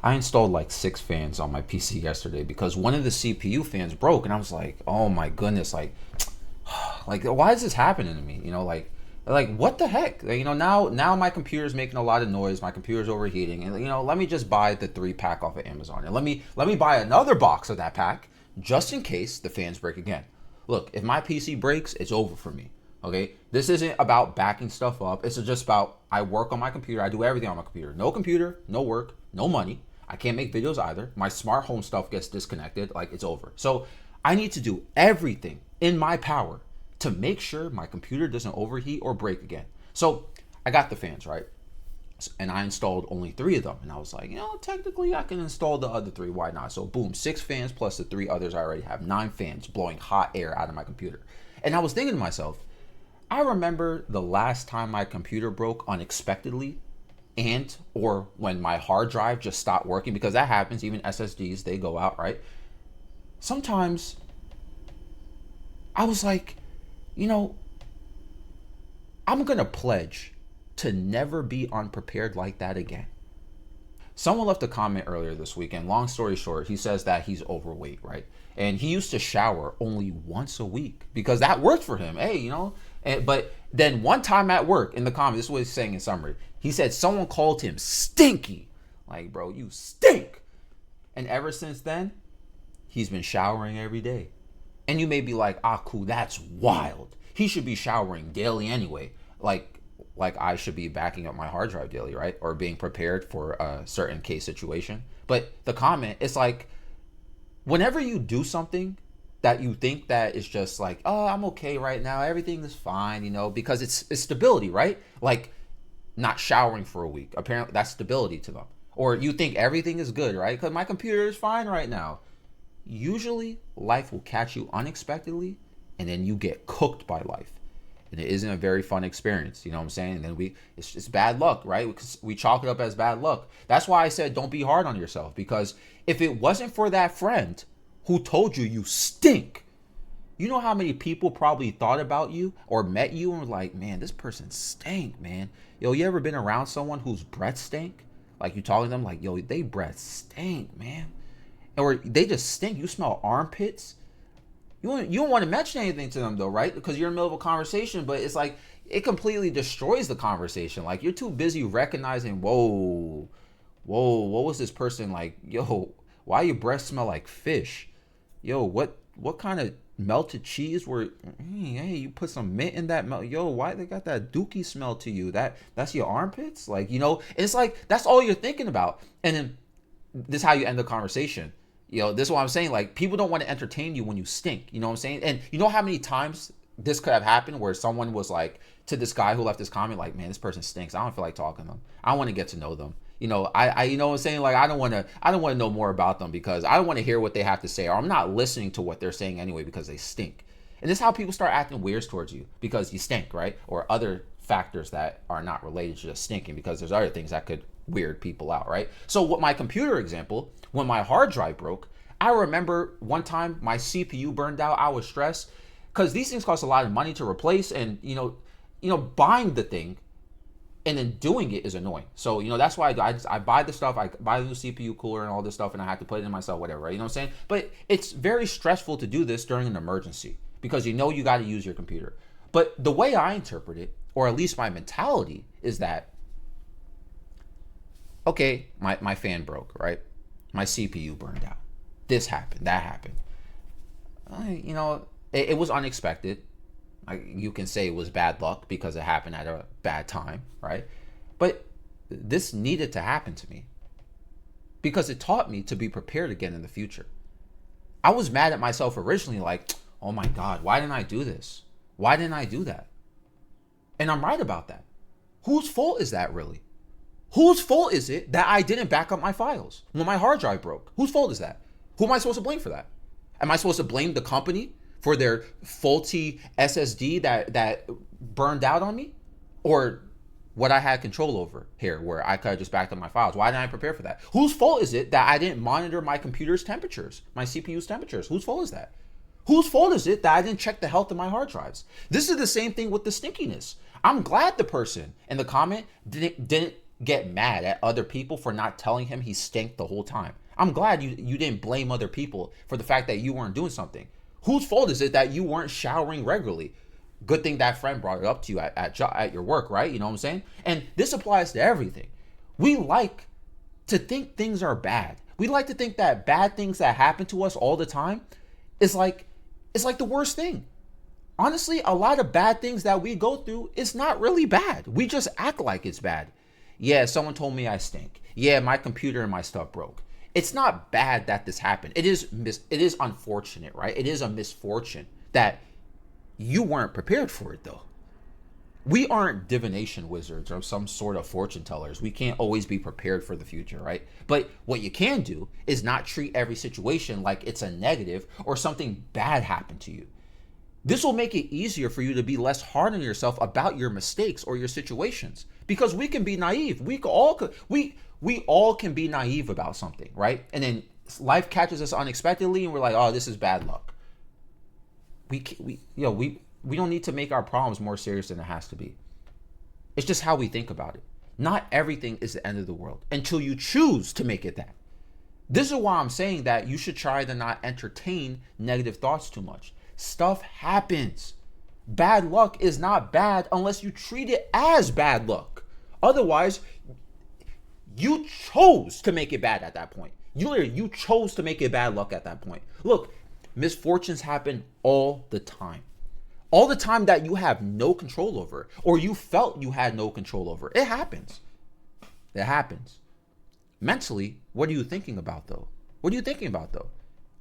I installed like 6 fans on my PC yesterday because one of the CPU fans broke, and I was like, "Oh my goodness!" Like why is this happening to me? Like what the heck? Like, now my computer's making a lot of noise. My computer's overheating, and let me just buy the 3 pack off of Amazon, and let me buy another box of that pack just in case the fans break again. Look, if my PC breaks, it's over for me. Okay, this isn't about backing stuff up. It's just about I work on my computer. I do everything on my computer, no work, no money. I can't make videos either. My smart home stuff gets disconnected. Like it's over. So I need to do everything in my power to make sure my computer doesn't overheat or break again. So I got the fans, right? And I installed only 3 of them. And I was like, technically I can install the other 3. Why not? So boom, 6 fans plus the 3 others I already have. 9 fans blowing hot air out of my computer. And I was thinking to myself, I remember the last time my computer broke unexpectedly and or when my hard drive just stopped working, because that happens. Even SSDs, they go out, right? Sometimes I was like, you know, I'm going to pledge to never be unprepared like that again. Someone left a comment earlier this week, and long story short, he says that he's overweight, right? And he used to shower only once a week because that worked for him. Hey, but then one time at work in the comment, this is what he's saying in summary. He said someone called him stinky. Like, bro, you stink. And ever since then, he's been showering every day. And you may be like, cool, that's wild. He should be showering daily anyway. Like I should be backing up my hard drive daily, right? Or being prepared for a certain case situation. But the comment, it's like, whenever you do something that you think that is just like, oh, I'm okay right now, everything is fine, because it's stability, right? Like not showering for a week. Apparently that's stability to them. Or you think everything is good, right? Because my computer is fine right now. Usually life will catch you unexpectedly, and then you get cooked by life. And it isn't a very fun experience, you know what I'm saying? And then it's bad luck, right? Because we chalk it up as bad luck. That's why I said don't be hard on yourself, because if it wasn't for that friend who told you you stink, you know how many people probably thought about you or met you and were like, man, this person stank, man. Yo, you ever been around someone whose breath stank? Like you talking to them like, yo, they breath stink, man. Or they just stink. You smell armpits. You don't want to mention anything to them though, right? Because you're in the middle of a conversation, but it's like it completely destroys the conversation. Like you're too busy recognizing, whoa, what was this person like? Yo, why your breath smell like fish? Yo, what kind of melted cheese were? Hey, you put some mint in that melt. Yo, why they got that dookie smell to you? That's your armpits, like it's like that's all you're thinking about, and then this is how you end the conversation. This is what I'm saying. Like, people don't want to entertain you when you stink. You know what I'm saying? And you know how many times this could have happened where someone was like to this guy who left this comment, like, man, this person stinks. I don't feel like talking to them. I want to get to know them. I you know what I'm saying? Like, I don't want to know more about them because I don't want to hear what they have to say, or I'm not listening to what they're saying anyway because they stink. And this is how people start acting weird towards you because you stink, right? Or other factors that are not related to just stinking, because there's other things that could weird people out, right? So with my computer example, when my hard drive broke, I remember one time my CPU burned out. I was stressed because these things cost a lot of money to replace, and buying the thing and then doing it is annoying. So that's why I buy the stuff. I buy the new CPU cooler and all this stuff, and I have to put it in myself, whatever, right? You know what I'm saying? But it's very stressful to do this during an emergency because you got to use your computer. But the way I interpret it, or at least my mentality, is that, okay, my fan broke, right? My CPU burned out. This happened, that happened. It was unexpected. You can say it was bad luck because it happened at a bad time, right? But this needed to happen to me because it taught me to be prepared again in the future. I was mad at myself originally, like, oh my God, why didn't I do this? Why didn't I do that? And I'm right about that. Whose fault is that really? Whose fault is it that I didn't back up my files when my hard drive broke? Whose fault is that? Who am I supposed to blame for that? Am I supposed to blame the company for their faulty SSD that burned out on me? Or what I had control over here where I could have just backed up my files? Why didn't I prepare for that? Whose fault is it that I didn't monitor my computer's temperatures, my CPU's temperatures? Whose fault is that? Whose fault is it that I didn't check the health of my hard drives? This is the same thing with the stinkiness. I'm glad the person in the comment didn't get mad at other people for not telling him he stinked the whole time. I'm glad you didn't blame other people for the fact that you weren't doing something. Whose fault is it that you weren't showering regularly? Good thing that friend brought it up to you at your work, right? You know what I'm saying? And this applies to everything. We like to think things are bad. We like to think that bad things that happen to us all the time is like the worst thing. Honestly, a lot of bad things that we go through is not really bad. We just act like it's bad. Yeah, someone told me I stink. Yeah, my computer and my stuff broke. It's not bad that this happened. It is unfortunate, right? It is a misfortune that you weren't prepared for it though. We aren't divination wizards or some sort of fortune tellers. We can't always be prepared for the future, right? But what you can do is not treat every situation like it's a negative or something bad happened to you. This will make it easier for you to be less hard on yourself about your mistakes or your situations, because we can be naive. We all can be naive about something, right? And then life catches us unexpectedly and we're like, "Oh, this is bad luck." We don't need to make our problems more serious than it has to be. It's just how we think about it. Not everything is the end of the world until you choose to make it that. This is why I'm saying that you should try to not entertain negative thoughts too much. Stuff happens. Bad luck is not bad unless you treat it as bad luck. Otherwise, you chose to make it bad at that point. You chose to make it bad luck at that point. Look, misfortunes happen all the time. All the time that you have no control over, or you felt you had no control over. It happens. It happens. Mentally, what are you thinking about though? What are you thinking about though?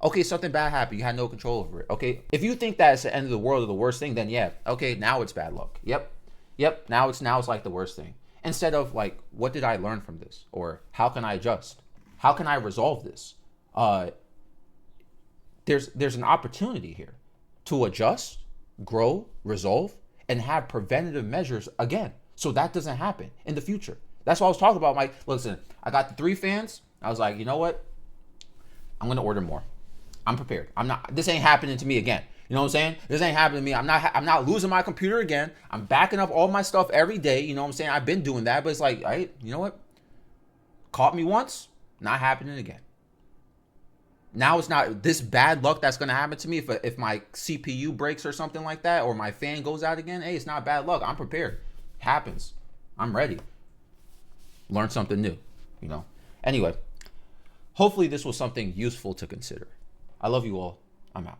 Okay, something bad happened. You had no control over it. Okay, if you think that it's the end of the world or the worst thing, then yeah, okay, now it's bad luck. Yep. Now it's like the worst thing. Instead of like, what did I learn from this? Or how can I adjust? How can I resolve this? There's an opportunity here to adjust, grow, resolve, and have preventative measures again, so that doesn't happen in the future. That's what I was talking about. Mike, listen, I got the 3 fans. I was like, you know what? I'm gonna order more. I'm prepared. This ain't happening to me again. You know what I'm saying? This ain't happening to me. I'm not losing my computer again. I'm backing up all my stuff every day. You know what I'm saying? I've been doing that, but it's like, you know what? Caught me once, not happening again. Now it's not this bad luck that's gonna happen to me if my CPU breaks or something like that, or my fan goes out again. Hey, it's not bad luck. I'm prepared. It happens. I'm ready. Learn something new, you know? Anyway, hopefully this was something useful to consider. I love you all. I'm out.